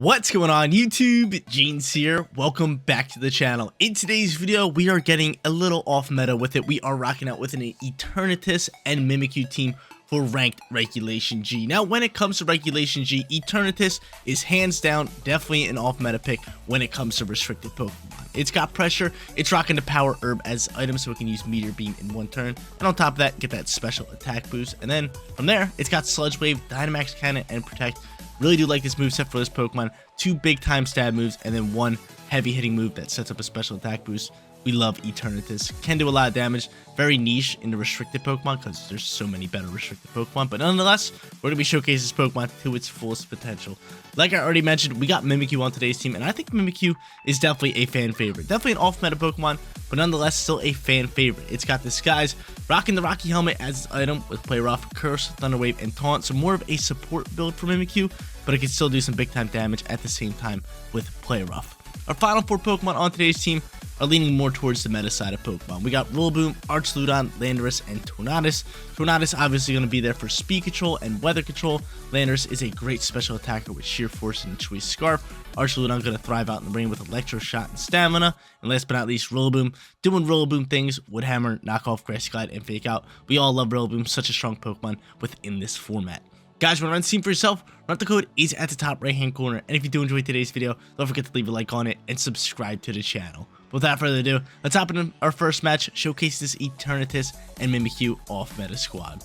What's going on YouTube? Jeans here. Welcome back to the channel. In today's video, we are getting a little off meta with it. We are rocking out with an Eternatus and Mimikyu team for ranked Regulation G. Now, when it comes to Regulation G, Eternatus is hands down definitely an off meta pick when it comes to restricted Pokemon. It's got pressure, it's rocking the Power Herb as item so it can use Meteor Beam in one turn, and on top of that, get that special attack boost. And then from there, it's got Sludge Wave, Dynamax Cannon, and Protect. Really do like this moveset for this Pokemon. 2 big time stab moves and then 1 heavy hitting move that sets up a special attack boost. We love Eternatus. Can do a lot of damage. Very niche in the restricted Pokemon because there's so many better restricted Pokemon. But nonetheless, we're going to be showcasing this Pokemon to its fullest potential. Like I already mentioned, we got Mimikyu on today's team, and I think Mimikyu is definitely a fan favorite. Definitely an off-meta Pokemon, but nonetheless still a fan favorite. It's got Disguise, rocking the Rocky Helmet as its item with Play Rough, Curse, Thunder Wave, and Taunt. So more of a support build for Mimikyu, but it can still do some big-time damage at the same time with Play Rough. Our final 4 Pokemon on today's team are leaning more towards the meta side of Pokemon. We got Rillaboom, Archludon, Landorus, and Eternatus. Eternatus obviously going to be there for speed control and weather control. Landorus is a great special attacker with sheer force and choice scarf. Archludon going to thrive out in the rain with electro shot and stamina. And last but not least, Rillaboom doing Rillaboom things with Hammer, knock off, Grassy Glide, and Fake Out. We all love Rillaboom, such a strong Pokemon within this format. Guys, want to run the team for yourself? Run the code is at the top right hand corner. And if you do enjoy today's video, don't forget to leave a like on it and subscribe to the channel. Without further ado, let's hop into our first match, showcase this Eternatus and Mimikyu off meta squad.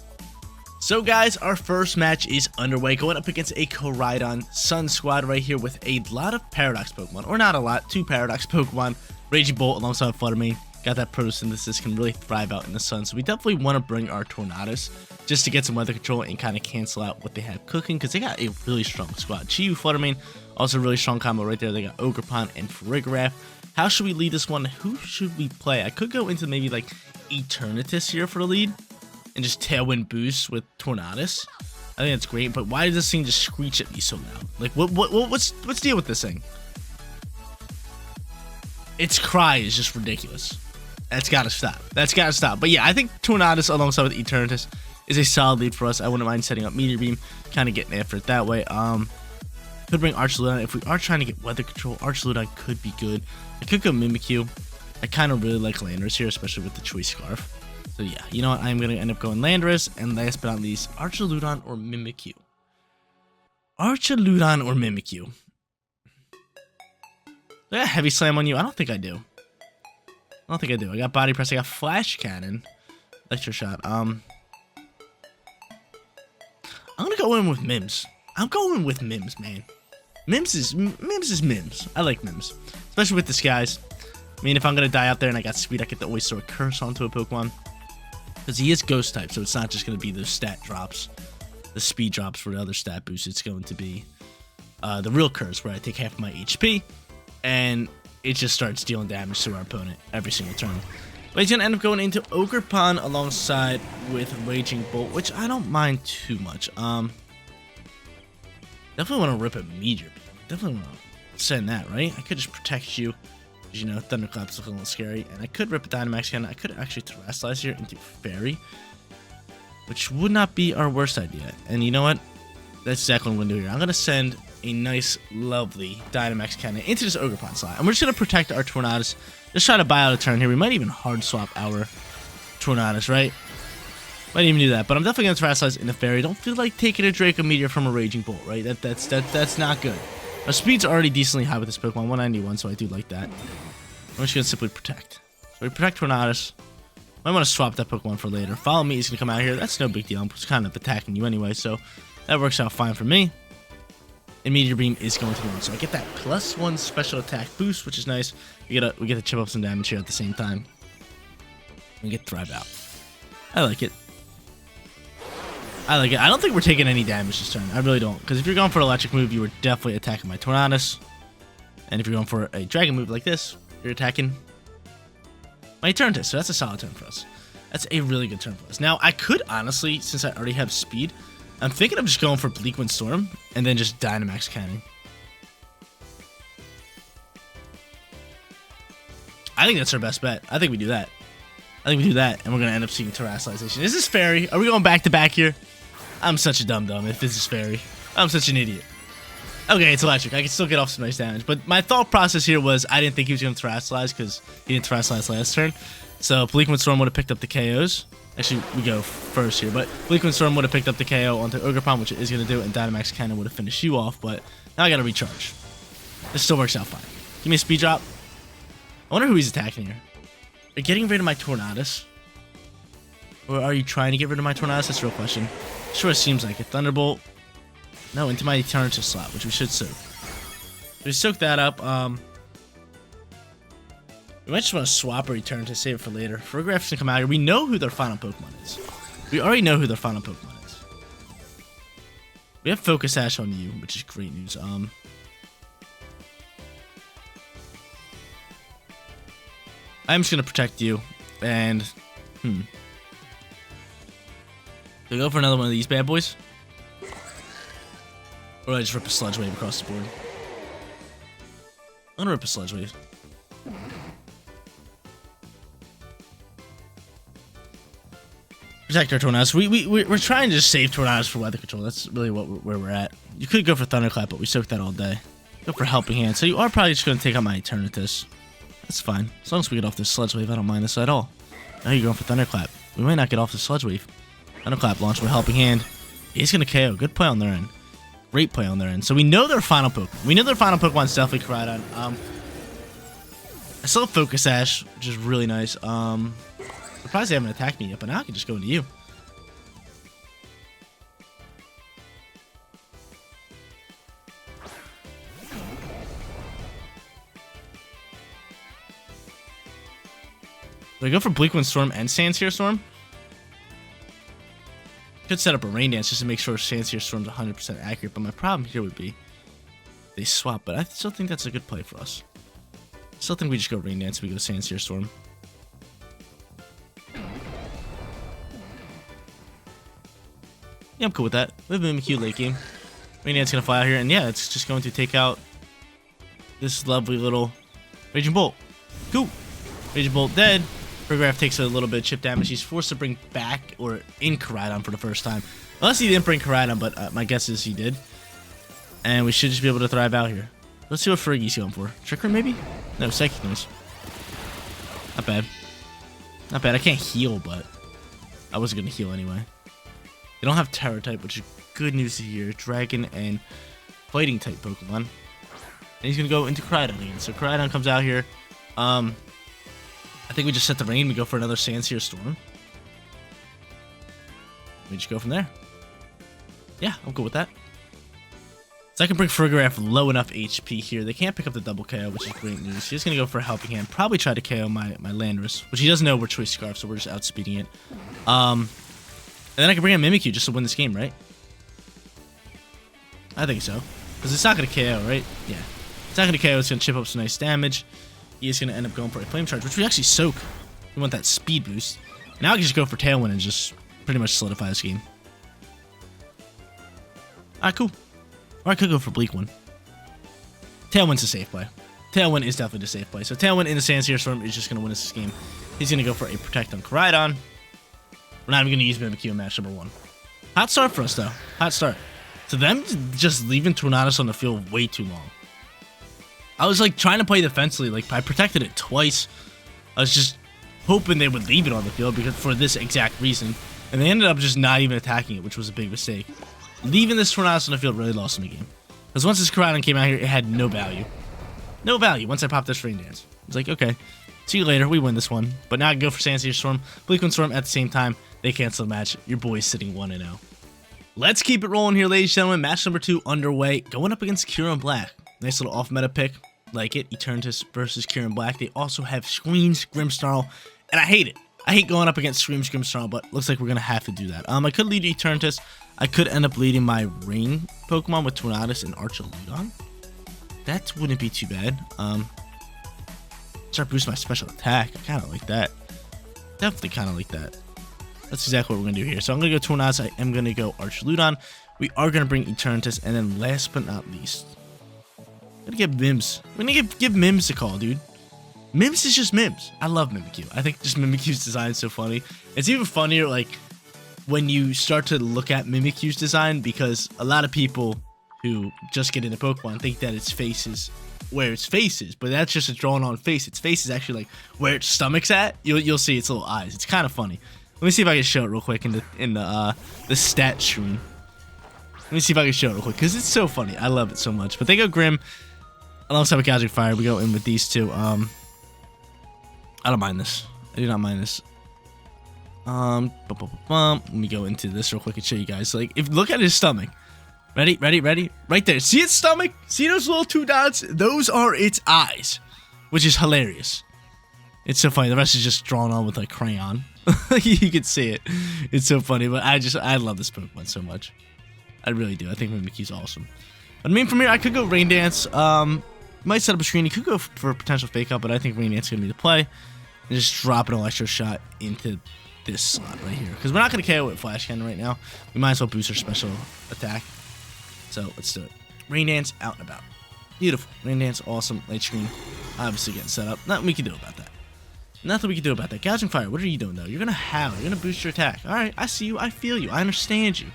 So guys, our first match is underway, going up against a Koraidon Sun squad right here with a lot of Paradox Pokemon, or not a lot, 2 Paradox Pokemon, Raging Bolt alongside Fluttermane. Got that Photosynthesis, can really thrive out in the sun, so we definitely want to bring our Eternatus just to get some weather control and kind of cancel out what they have cooking, because they got a really strong squad. Chi-Yu, Fluttermane, also a really strong combo right there. They got Ogerpon and Farigiraf. How should we lead this one? Who should we play? I could go into maybe like Eternatus here for the lead and just Tailwind boost with Eternatus. I think that's great, but why does this thing just screech at me so loud? Like, what's the deal with this thing? Its cry is just ridiculous. That's gotta stop. That's gotta stop. But yeah, I think Eternatus alongside with Eternatus is a solid lead for us. I wouldn't mind setting up Meteor Beam, kind of getting after it that way. Could bring Archludon. If we are trying to get weather control, Archludon could be good. I could go Mimikyu. I kind of really like Landorus here, especially with the Choice Scarf. So yeah, you know what? I'm going to end up going Landorus. And last but not least, Archludon or Mimikyu. Archludon or Mimikyu. Do I got Heavy Slam on you? I don't think I do. I got Body Press. I got Flash Cannon. Electro Shot. I'm going to go in with Mims. I'm going with Mims, man. Mims is Mims. I like Mims, especially with Disguise. I mean, if I'm gonna die out there and I got speed, I could always throw a Curse onto a Pokemon because he is Ghost type, so it's not just gonna be those stat drops, the speed drops for the other stat boosts. It's going to be the real Curse, where I take half my HP and it just starts dealing damage to our opponent every single turn. But he's gonna end up going into Ogerpon alongside with Raging Bolt, which I don't mind too much. Definitely want to rip a Meteor Beam. Definitely want to send that, right? I could just protect you. Because, you know, Thunderclaps look a little scary. And I could rip a Dynamax Cannon. I could actually Terrasilize here into Fairy. Which would not be our worst idea. And you know what? That's exactly what I'm going to do here. I'm going to send a nice, lovely Dynamax Cannon into this Ogerpon slot. And we're just going to protect our Eternatus. Just try to buy out a turn here. We might even hard swap our Eternatus, right? Might even do that, but I'm definitely going to Terrasilize in the Fairy. Don't feel like taking a Draco Meteor from a Raging Bolt, right? That's not good. Our speed's already decently high with this Pokemon, 191, so I do like that. I'm just going to simply protect. So we protect Eternatus. I want to swap that Pokemon for later. Follow Me is going to come out here. That's no big deal. I'm just kind of attacking you anyway, so that works out fine for me. And Meteor Beam is going to the one, so I get that +1 special attack boost, which is nice. We get to chip up some damage here at the same time. We get Thrive Out. I like it. I like it. I don't think we're taking any damage this turn. I really don't. Because if you're going for an electric move, you were definitely attacking my Eternatus. And if you're going for a dragon move like this, you're attacking my Eternatus. So that's a solid turn for us. That's a really good turn for us. Now, I could honestly, since I already have speed, I'm thinking of just going for Bleakwind Storm and then just Dynamax Cannon. I think that's our best bet. I think we do that. And we're going to end up seeing Terrasalization. Is this Fairy? Are we going back to back here? I'm such a dum-dum if this is Fairy. I'm such an idiot. Okay, it's electric. I can still get off some nice damage. But my thought process here was I didn't think he was going to Terrasilize because he didn't Terrasilize last turn. So Bleakwind Storm would have picked up the KOs. Actually, we go first here. But Bleakwind Storm would have picked up the KO onto Ogerpon, which it is going to do. And Dynamax Cannon would have finished you off. But now I got to recharge. This still works out fine. Give me a speed drop. I wonder who he's attacking here. Are you getting rid of my Tornadus? Or are you trying to get rid of my Tornadus? That's the real question. Sure, it seems like it. Thunderbolt. No, into my Eternatus slot, which we should soak. We soak that up. We might just want to swap or return to save it for later. Ferrograph's gonna come out here. We know who their final Pokemon is. We already know who their final Pokemon is. We have Focus Sash on you, which is great news. I'm just gonna protect you, and do I go for another one of these bad boys? Or do I just rip a Sludge Wave across the board? I'm gonna rip a Sludge Wave. Protect our Tornadus. We're trying to just save Tornadus for weather control. That's really where we're at. You could go for Thunderclap, but we soaked that all day. Go for Helping Hand. So you are probably just gonna take out my Eternatus. That's fine. As long as we get off this Sludge Wave, I don't mind this at all. Now you're going for Thunderclap. We might not get off the Sludge Wave. Thunderclap launch with Helping Hand. He's going to KO. Good play on their end. Great play on their end. So we know their final Pokemon. We know their final Pokemon's definitely Koraidon. I still have Focus Sash, which is really nice. Surprised they haven't attacked me yet, but now I can just go into you. Do I go for Bleakwind Storm and Sandsear Storm? Could set up a Rain Dance just to make sure Sandsear Storm's 100% accurate, but my problem here would be they swap, but I still think that's a good play for us. I still think we just go Rain Dance and we go Sandsear Storm. Yeah, I'm cool with that. We have Mimikyu late game. Rain Dance gonna fly out here, and yeah, it's just going to take out this lovely little Raging Bolt. Cool. Raging Bolt dead. Ferrograph takes a little bit of chip damage. He's forced to bring back or in Koraidon for the first time. Unless he didn't bring Koraidon, but my guess is he did. And we should just be able to thrive out here. Let's see what Fergie's going for. Tricker maybe? No, Psychic Noise. Not bad. Not bad. I can't heal, but I wasn't going to heal anyway. They don't have Terror type, which is good news to hear. Dragon and Fighting type Pokemon. And he's going to go into Koraidon again. So Koraidon comes out here. I think we just set the rain. We go for another Sandsear Storm. We just go from there. Yeah, I'm good with that. So I can bring Ferrograph low enough HP here. They can't pick up the double KO, which is great news. He's going to go for a Helping Hand. Probably try to KO my Landorus, which he doesn't know we're Choice Scarf, so we're just outspeeding it. And then I can bring in Mimikyu just to win this game, right? I think so. Because it's not going to KO, right? Yeah. It's not going to KO. It's going to chip up some nice damage. He is going to end up going for a Flame Charge, which we actually soak. We want that speed boost. Now I can just go for Tailwind and just pretty much solidify this game. Alright, cool. Or I could go for Bleakwind. Tailwind's a safe play. Tailwind is definitely the safe play. So Tailwind in the Sandsear Storm is just going to win us this game. He's going to go for a Protect on Koraidon. We're not even going to use Mimikyu in match number 1. Hot start for us, though. Hot start. To them, just leaving Eternatus on the field way too long. I was like trying to play defensively, like I protected it twice. I was just hoping they would leave it on the field because for this exact reason. And they ended up just not even attacking it, which was a big mistake. Leaving this Eternatus on the field really lost me the game. Because once this Koraidon came out here, it had no value. No value once I popped this Rain Dance. I was like, okay, see you later, we win this one. But now I can go for Sandsear Storm, Bleakwind Storm at the same time. They cancel the match. Your boy's sitting 1-0. Let's keep it rolling here, ladies and gentlemen. Match number 2 underway. Going up against Kieran Black. Nice little off-meta pick. Like it. Eternatus versus Kieran Black. They also have Screams, Grimmsnarl, and I hate it. I hate going up against Screams, Grimmsnarl, but looks like we're going to have to do that. I could lead Eternatus. I could end up leading my Rain Pokemon with Eternatus and Archaludon. That wouldn't be too bad. Start boosting my special attack. I kind of like that. Definitely kind of like that. That's exactly what we're going to do here. So I'm going to go Eternatus. I am going to go Archaludon. We are going to bring Eternatus. And then last but not least, I'm going to get Mims. We're going to give Mims a call, dude. Mims is just Mims. I love Mimikyu. I think just Mimikyu's design is so funny. It's even funnier, like, when you start to look at Mimikyu's design, because a lot of people who just get into Pokemon think that its face is where its face is, but that's just a drawn on face. Its face is actually like where its stomach's at. You'll see its little eyes. It's kind of funny. Let me see if I can show it real quick in the stat screen. Let me see if I can show it real quick because it's so funny. I love it so much. But they go Grim alongside with Gouging Fire. We go in with these two. I don't mind this. I do not mind this. Let me go into this real quick and show you guys. Like, if look at his stomach. Ready? Right there. See its stomach? See those little 2 dots? Those are its eyes, which is hilarious. It's so funny. The rest is just drawn on with like crayon. You can see it. It's so funny. But I love this Pokemon so much. I really do. I think Mimikyu's awesome. But I mean, from here, I could go Rain Dance. Might set up a screen. You could go for a potential fake out, but I think Rain Dance is going to be the play. And just drop an Electro Shot into this slot right here. Because we're not going to KO with Flash Cannon right now. We might as well boost our special attack. So let's do it. Rain Dance out and about. Beautiful. Rain Dance, awesome. Late screen. Obviously getting set up. Nothing we can do about that. Nothing we can do about that. Gouging Fire, what are you doing though? You're going to howl. You're going to boost your attack. Alright, I see you. I feel you. I understand you.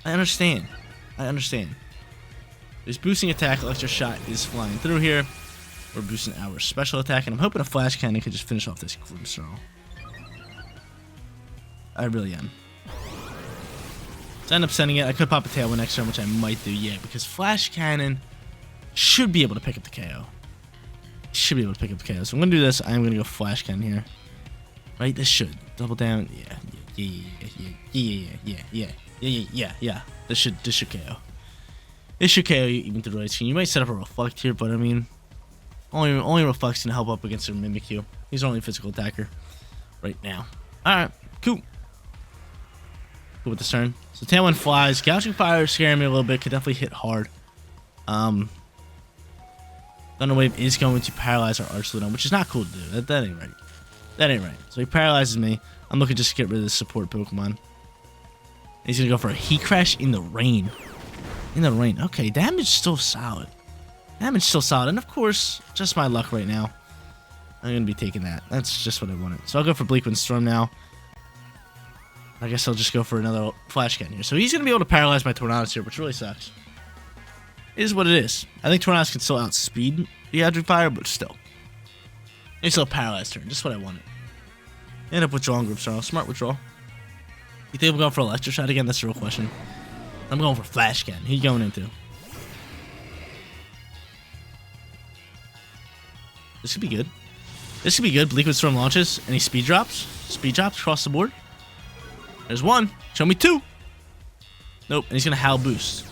I understand. This boosting attack, Electro Shot is flying through here. We're boosting our special attack, and I'm hoping a Flash Cannon could just finish off this Grimmsnarl. I really am. So I end up sending it. I could pop a Tailwind next turn, which I might do, yeah, because Flash Cannon should be able to pick up the KO. So I'm going to do this. I'm going to go Flash Cannon here. Right? This should. Double down. Yeah. This should KO. This should KO you even through the right screen. You might set up a Reflect here, but I mean, only Reflect's going to help up against a Mimikyu. He's our only physical attacker right now. Alright, cool. Cool with this turn. So Tailwind flies. Gouging Fire is scaring me a little bit. Could definitely hit hard. Thunder Wave is going to paralyze our Archludon, which is not cool to do. That ain't right. That ain't right. So he paralyzes me. I'm looking just to get rid of this support Pokemon. He's going to go for a Heat Crash in the rain. Okay, damage still solid. And of course, just my luck right now. I'm going to be taking that. That's just what I wanted. So I'll go for Bleak Wind Storm now. I guess I'll just go for another Flash Cannon here. So he's going to be able to paralyze my Tornadus here, which really sucks. It is what it is. I think Tornadus can still outspeed the Gouging Fire, but still. He's still paralyzed turn. Just what I wanted. End up withdrawing Grimmsnarl. Smart withdrawal. You think I'm going for Electro Shot again? That's the real question. I'm going for Flash Cannon. Who you going into? This could be good. Bleak Wind Storm launches, and he speed drops. Speed drops across the board. There's one. Show me two. Nope, and he's going to Howl Boost.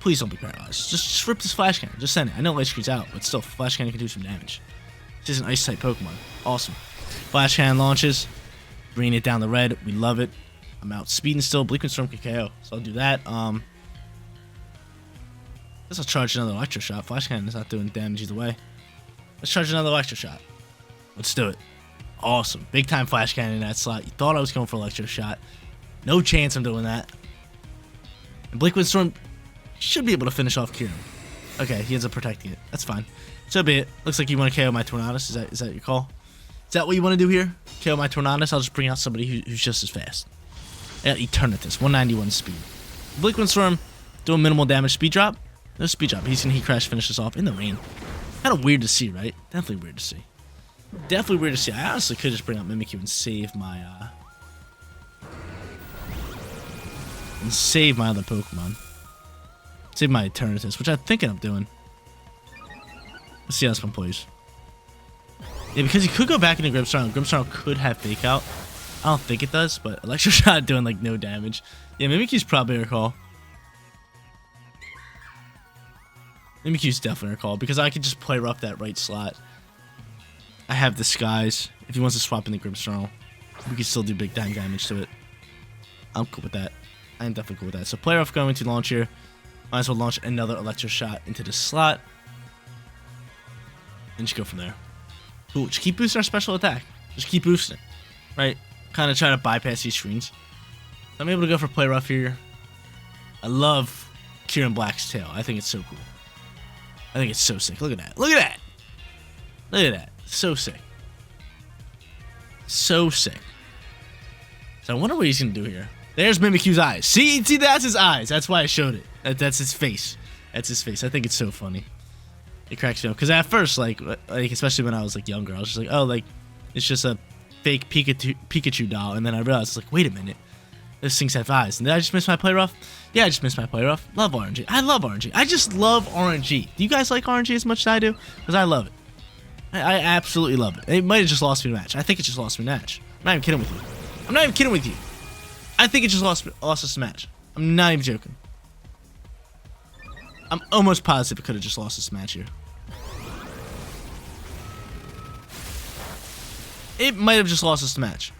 Please don't be paralyzed. Just rip this Flash Cannon. Just send it. I know Light Screen's out, but still, Flash Cannon can do some damage. This is an Ice-type Pokemon. Awesome. Flash Cannon launches. Bringing it down the red. We love it. I'm out speeding still. Bleak Wind Storm can KO, so I'll do that. Guess I'll charge another Electro Shot. Flash Cannon is not doing damage either way. Let's charge another Electro Shot. Let's do it. Awesome. Big time Flash Cannon in that slot. You thought I was going for Electro Shot. No chance I'm doing that. And Bleak Wind Storm should be able to finish off Kieran. Okay, he ends up protecting it. That's fine. So be it. Looks like you want to KO my Tornadus. Is that your call? Is that what you want to do here? KO my Tornadus? I'll just bring out somebody who's just as fast. I got Eternatus, 191 speed. Bleak Wind Storm doing minimal damage. Speed drop? No speed drop. He's going to Heat Crash, finish this off in the rain. Kind of weird to see, right? Definitely weird to see. I honestly could just bring out Mimikyu and save my other Pokemon. Save my Eternatus, which I'm thinking of doing. Let's see how this one plays. Yeah, because he could go back into Grimmsnarl, and Grimmsnarl could have Fake Out. I don't think it does, but Electro Shot doing like no damage. Yeah, Mimikyu's probably our call. Mimikyu's definitely our call because I could just play rough that right slot. I have Disguise. If he wants to swap in the Grimmsnarl, we can still do big time damage to it. I'm cool with that. I'm definitely cool with that. So play rough going to launch here. Might as well launch another Electro Shot into the slot. And just go from there. Cool. Just keep boosting our special attack. Just keep boosting it. Right? Kind of try to bypass these screens. I'm able to go for play rough here. I love Kieran Black's tail. I think it's so cool. I think it's so sick. Look at that. Look at that. Look at that. So sick. So sick. So I wonder what he's going to do here. There's Mimikyu's eyes. See, that's his eyes. That's why I showed it. That's his face. That's his face. I think it's so funny. It cracks me up. Because at first, like especially when I was like younger, I was just like, oh, like it's just a fake Pikachu doll. And then I realized, like, wait a minute, this thing's have eyes. And did I just miss my play rough? Yeah, I just missed my play rough. Love RNG. I love RNG. I just love RNG. Do you guys like RNG as much as I do? Because I love it. I absolutely love it. It might have just lost me a match. I think it just lost me a match. I'm not even kidding with you. I'm not even kidding with you. I think it just lost us a match. I'm not even joking. I'm almost positive it could have just lost this match here. It might have just lost us the match.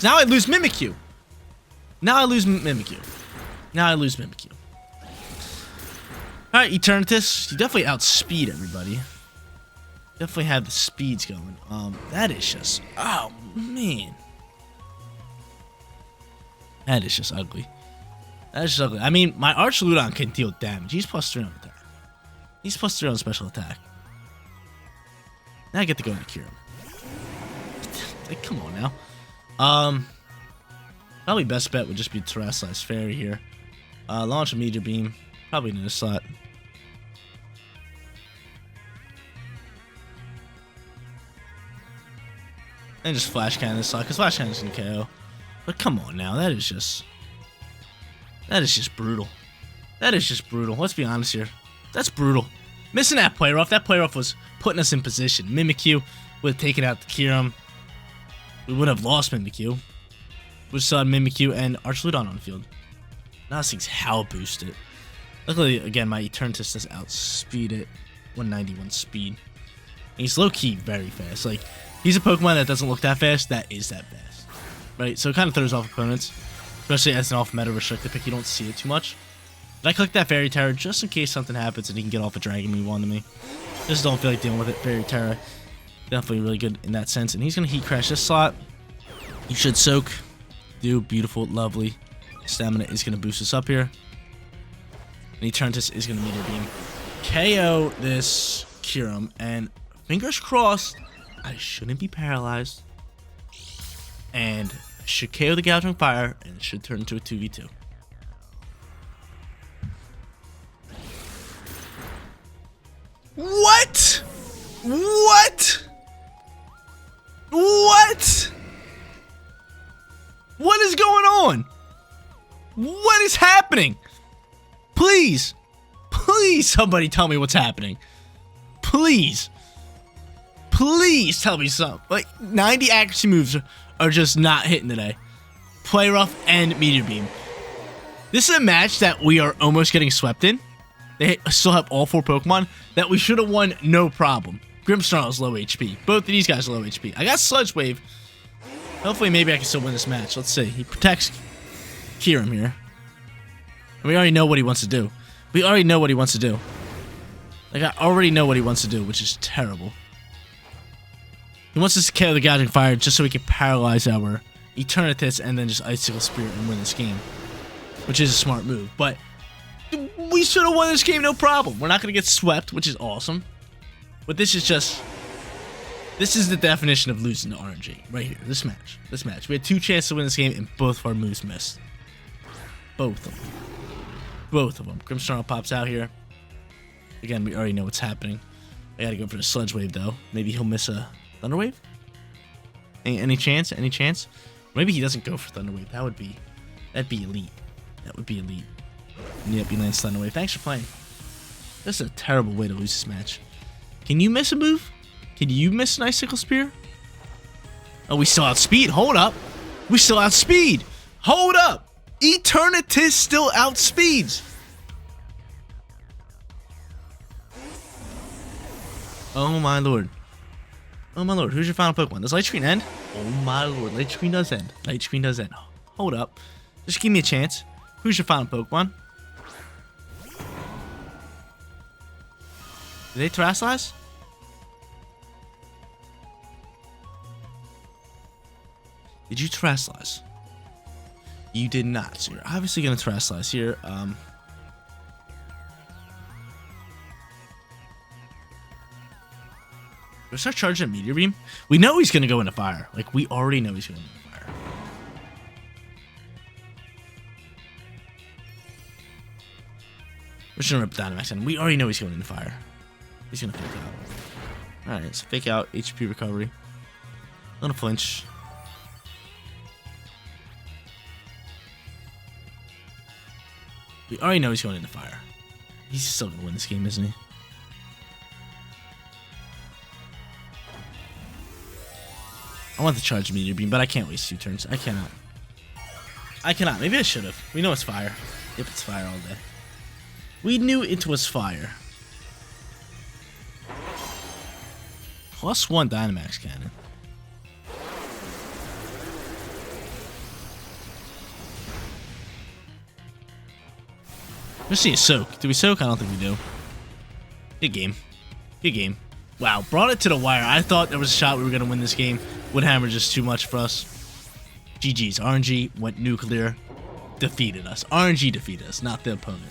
Now I lose Mimikyu. Now I lose Mimikyu. Alright, Eternatus. You definitely outspeed everybody. Definitely have the speeds going. That is just... Oh, man. That is just ugly. That is just ugly. I mean, my Archludon can deal damage. He's +3 on attack. He's +3 on special attack. Now I get to go into Cure him. Like, come on now. Probably best bet would just be Terrestrialized Fairy here. Launch a Meteor Beam. Probably in this slot. And just Flash Cannon this slot, because Flash Cannon's gonna KO. But come on now, that is just brutal. That is just brutal. Let's be honest here. That's brutal. Missing that play rough. That play rough was putting us in position. Mimikyu would have taken out the Kyurem. We would have lost Mimikyu. We saw Mimikyu and Archludon on the field. Now this thing's how boosted. Luckily, again, my Eternatus does outspeed it. 191 speed. And he's low-key very fast. Like, he's a Pokemon that doesn't look that fast. That is that fast. Right? So it kind of throws off opponents. Especially as an off-meta restricted pick, you don't see it too much. But I click that Fairy Terror just in case something happens and he can get off a Dragon move onto me. Just don't feel like dealing with it. Fairy Terror, definitely really good in that sense. And he's going to Heat Crash this slot. You should Soak. Do beautiful, lovely. Stamina is going to boost us up here. And Eternatus is going to Meteor Beam. KO this Kyurem. And fingers crossed, I shouldn't be paralyzed. And should KO the Gouging Fire, and it should turn into a 2v2. What? What? What? What is going on? What is happening? Please. Please somebody tell me what's happening. Please. Please tell me something. Like, 90 accuracy moves are just not hitting today. Play Rough and Meteor Beam. This is a match that we are almost getting swept in. They still have all 4 Pokemon that we should have won no problem. Grimmsnarl is low HP. Both of these guys are low HP. I got Sludge Wave. Hopefully maybe I can still win this match. Let's see. He protects Kyurem here. And we already know what he wants to do. We already know what he wants to do. Like, I already know what he wants to do, which is terrible. He wants us to KO the Gouging Fire just so we can paralyze our Eternatus and then just Icicle Spirit and win this game. Which is a smart move. But we should have won this game, no problem. We're not going to get swept, which is awesome. But this is just... This is the definition of losing to RNG. Right here. This match. This match. We had 2 chances to win this game, and both of our moves missed. Both of them. Both of them. Grimmsnarl pops out here. Again, we already know what's happening. I gotta go for the Sludge Wave, though. Maybe he'll miss a Thunder Wave? Any chance? Any chance? Maybe he doesn't go for Thunder Wave. That'd be elite. That would be elite. And yep, he lands Thunder Wave. Thanks for playing. This is a terrible way to lose this match. Can you miss a move? Can you miss an Icicle Spear? Oh, we still outspeed. Hold up. We still outspeed. Hold up. Eternatus still outspeeds. Oh my lord. Oh my lord. Who's your final Pokemon? Does Light Screen end? Oh my lord. Light Screen does end. Light Screen does end. Hold up. Just give me a chance. Who's your final Pokemon? Did they Terrestrialize? Did you Terrestrialize? You did not. So you're obviously going to Terrestrialize here. Let's start charging a Meteor Beam. We know he's going to go into fire. Like, we already know he's going to go into fire. We're just gonna rip Dynamax in. We already know he's going into fire. He's gonna fake out. Alright, so fake out, HP recovery. Not a flinch. We already know he's going into fire. He's still gonna win this game, isn't he? I want to charge Meteor Beam, but I can't waste 2 turns. I cannot. I cannot. Maybe I should have. We know it's fire. Yep, it's fire all day. We knew it was fire. +1 Dynamax Cannon. Let's see a soak. Do we soak? I don't think we do. Good game. Good game. Wow, brought it to the wire. I thought there was a shot we were going to win this game. Woodhammer just too much for us. GG's. RNG went nuclear. Defeated us. RNG defeated us, not the opponent.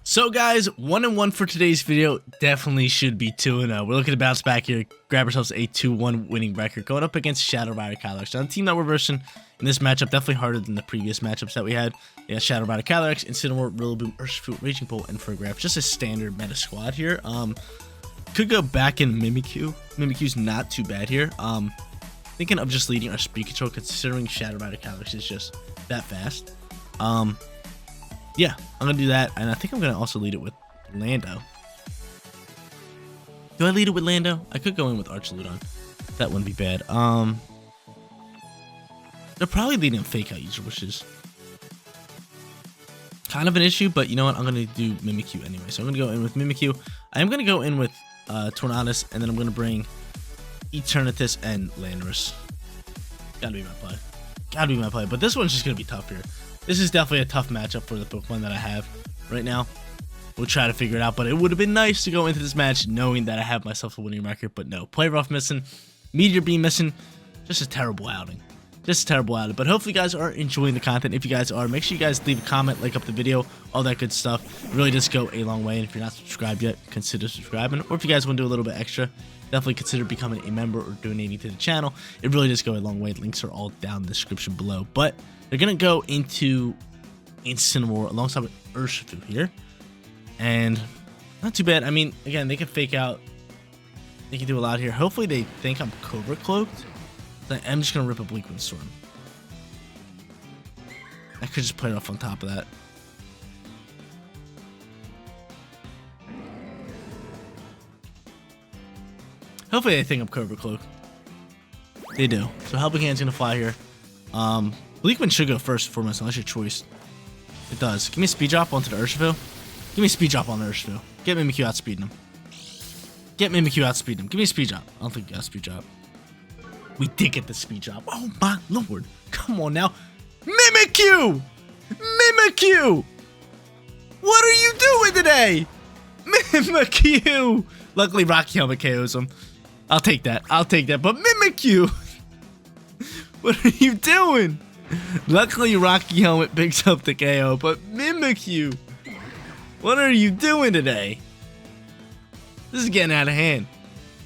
So guys, 1-1 for today's video. Definitely should be 2-0. We're looking to bounce back here, grab ourselves a 2-1 winning record, going up against Shadow Rider Calyrex. Now, the team that we're versing in this matchup, definitely harder than the previous matchups that we had. Yeah, Shadow Rider Calyrex, Incineroar, Rillaboom, Urshifu, Raging Bolt, and Farigiraf. Just a standard meta squad here. Could go back in Mimikyu. Mimikyu's not too bad here. Thinking of just leading our speed control, considering Shadow Rider Calyrex is just that fast. Yeah, I'm gonna do that, and I think I'm gonna also lead it with Lando. Do I lead it with Lando? I could go in with Archaludon. That wouldn't be bad. They're probably leading a fake out user, which is kind of an issue, but you know what? I'm gonna do Mimikyu anyway. So I'm gonna go in with Mimikyu. I am gonna go in with Eternatus, and then I'm gonna bring Eternatus and Landorus. Gotta be my play. Gotta be my play. But this one's just gonna be tough here. This is definitely a tough matchup for the Pokemon that I have right now. We'll try to figure it out, but it would have been nice to go into this match knowing that I have myself a winning record, but no. Play Rough missing, Meteor Beam missing, just a terrible outing. Just a terrible outing, but hopefully you guys are enjoying the content. If you guys are, make sure you guys leave a comment, like up the video, all that good stuff. It really does go a long way, and if you're not subscribed yet, consider subscribing, or if you guys want to do a little bit extra, definitely consider becoming a member or donating to the channel. It really does go a long way. Links are all down in the description below, but they're going to go into Incineroar alongside with Urshifu here. And not too bad. I mean, again, they can fake out. They can do a lot here. Hopefully they think I'm Cobra Cloaked. So I'm just going to rip a Bleak Wind Storm. I could just play it off on top of that. Hopefully they think I'm Cobra Cloak. They do. So Helping Hand's going to fly here. Bleak Wind should go first and foremost, unless your choice. It does. Give me a speed drop onto the Urshifu. Give me a speed drop on the Urshifu. Get Mimikyu outspeeding him. Get Mimikyu outspeeding him. Give me a speed drop. I don't think you got a speed drop. We did get the speed drop. Oh my lord. Come on now. Mimikyu! Mimikyu! What are you doing today? Mimikyu! Luckily, Rocky Helmet KOs him. I'll take that. I'll take that. But Mimikyu! What are you doing? Luckily, Rocky Helmet picks up the KO, but Mimikyu, what are you doing today? This is getting out of hand.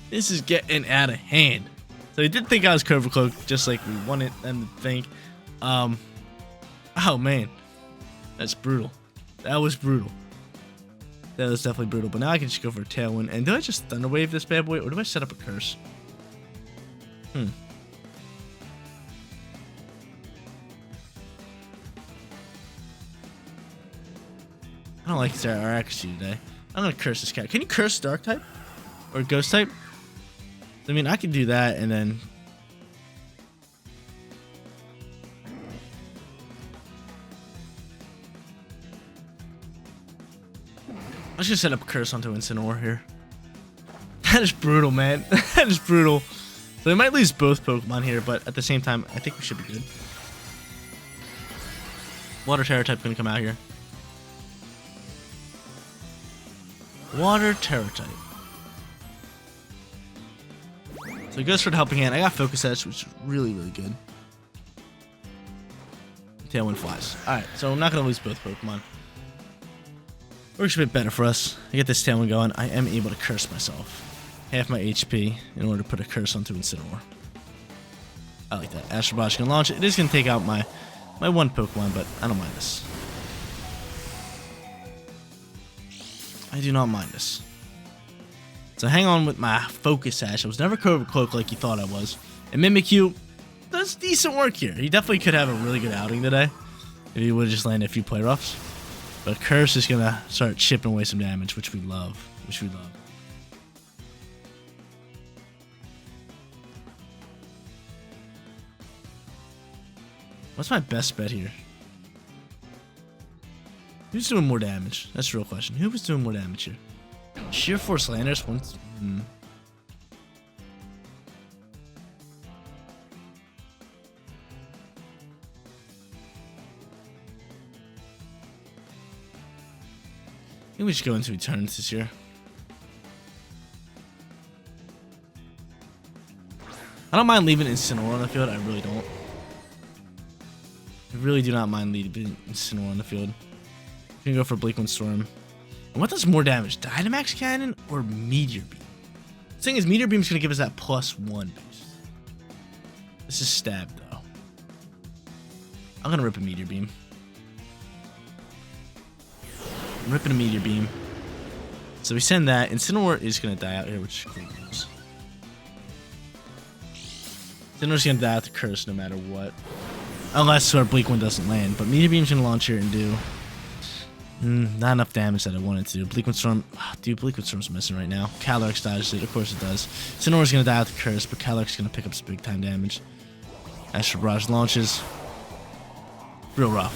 This is getting out of hand. So he did think I was Cobra Cloak, just like we wanted them to think. Oh man, that's brutal. That was brutal. That was definitely brutal. But now I can just go for a Tailwind. And do I just Thunder Wave this bad boy, or do I set up a Curse? I don't like our accuracy today. I'm gonna curse this cat. Can you curse Dark type? Or Ghost type? I mean, I can do that and then... I'm just gonna set up a curse onto Incineroar here. That is brutal, man. That is brutal. So they might lose both Pokemon here, but at the same time, I think we should be good. Water Terror type gonna come out here. Water Terror type. So he goes for the Helping Hand. I got Focus Edge, which is really, really good. Tailwind flies. Alright, so I'm not going to lose both Pokemon. Works a bit better for us. I get this Tailwind going. I am able to curse myself. Half my HP in order to put a curse onto Incineroar. I like that. Astral Botch can launch it. It is going to take out my one Pokemon, but I don't mind this. I do not mind this. So hang on with my Focus Sash. I was never Cobra Cloak like you thought I was. And Mimikyu does decent work here. He definitely could have a really good outing today if he would have just landed a few play roughs. But Curse is going to start chipping away some damage, which we love. What's my best bet here? Who's doing more damage? That's the real question. Who was doing more damage here? Sheer Force Landers once. I think we should go into Eternatus here. I don't mind leaving Incineroar on the field. I really don't. I really do not mind leaving Incineroar on the field. I'm gonna go for Bleak Wind Storm. And what does more damage? Dynamax Cannon or Meteor Beam? The thing is, Meteor Beam is gonna give us that +1 boost. This is Stab though. I'm gonna rip a Meteor Beam. I'm ripping a Meteor Beam. So we send that. Incineroar is gonna die out here, which is cool. Incineroar's gonna die out the Curse no matter what. Unless our Bleak Wind doesn't land. But Meteor Beam's gonna launch here and do not enough damage that I wanted to. Bleak Wind Storm. Dude, Bleak Wind Storm's missing right now. Calyrex dodges it. Of course it does. Incineroar's gonna die out the Curse, but Calyrex gonna pick up some big time damage. Astral Barrage launches. Real rough.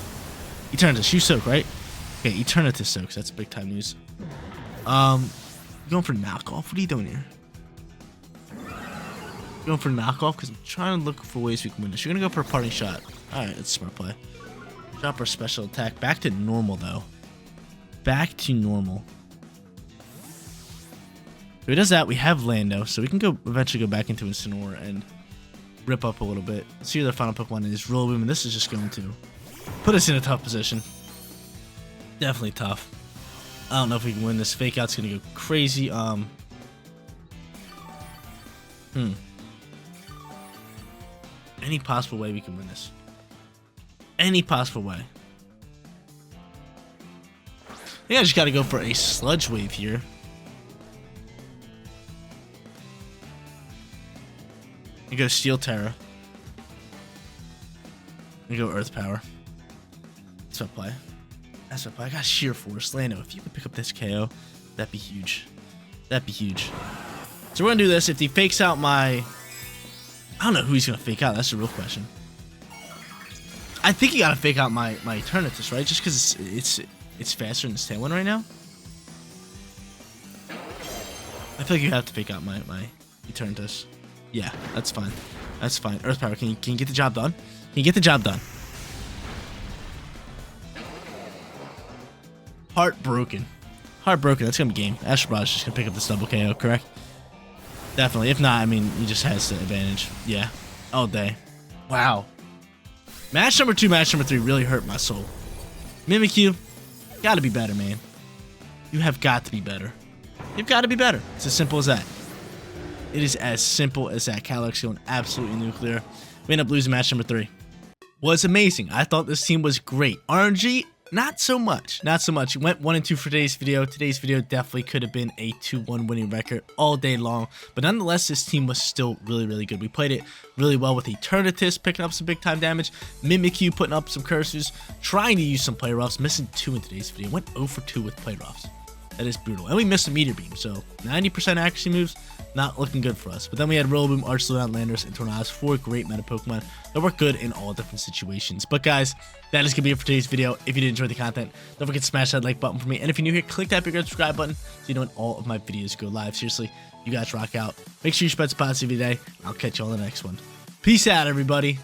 Eternatus, you soak, right? Okay, Eternatus soaks. That's big time news. Going for knockoff? What are you doing here? Going for knockoff because I'm trying to look for ways we can win this. You're gonna go for a parting shot. Alright, that's a smart play. Drop our special attack. Back to normal though. Back to normal. If he does that, we have Lando, so we can go eventually go back into Incineroar and rip up a little bit. Let's see who their final Pokemon is. Rillaboom, and this is just going to put us in a tough position. Definitely tough. I don't know if we can win this. Fake Out's gonna go crazy. Any possible way we can win this? Any possible way? I think I just gotta go for a Sludge Wave here. You go Steel Terra. You go Earth Power. That's my play. That's my play. I got Sheer Force. Lando, if you could pick up this KO, that'd be huge. That'd be huge. So we're gonna do this. If he fakes out my... I don't know who he's gonna fake out. That's the real question. I think you gotta fake out my Eternatus, right? Just because it's faster than this Tailwind right now. I feel like you have to fake out my Eternatus. Yeah, that's fine. That's fine. Earth Power, can you get the job done? Can you get the job done? Heartbroken. Heartbroken. That's gonna be game. Astral Barrage is just gonna pick up this double KO, correct? Definitely. If not, I mean, he just has the advantage. Yeah. All day. Wow. Match number 2, match number 3 really hurt my soul. Mimikyu, gotta be better, man. You have got to be better. You've got to be better. It's as simple as that. It is as simple as that. Calyrex going absolutely nuclear. We end up losing match number 3. Was amazing. I thought this team was great. RNG, not so much. Not so much. Went 1-2 for today's video. Today's video definitely could have been a 2-1 winning record all day long. But nonetheless, this team was still really, really good. We played it really well with Eternatus picking up some big time damage. Mimikyu putting up some curses. Trying to use some play roughs. Missing 2 in today's video. Went 0 for 2 with play roughs. That is brutal. And we missed a Meteor Beam. So 90% accuracy moves. Not looking good for us. But then we had Rillaboom, Archloon, Landers, and Eternatus. 4 great meta Pokemon that work good in all different situations. But guys, that is going to be it for today's video. If you did enjoy the content, don't forget to smash that like button for me. And if you're new here, click that big red subscribe button so you know when all of my videos go live. Seriously, you guys rock out. Make sure you spread some positivity today. I'll catch you on the next one. Peace out, everybody.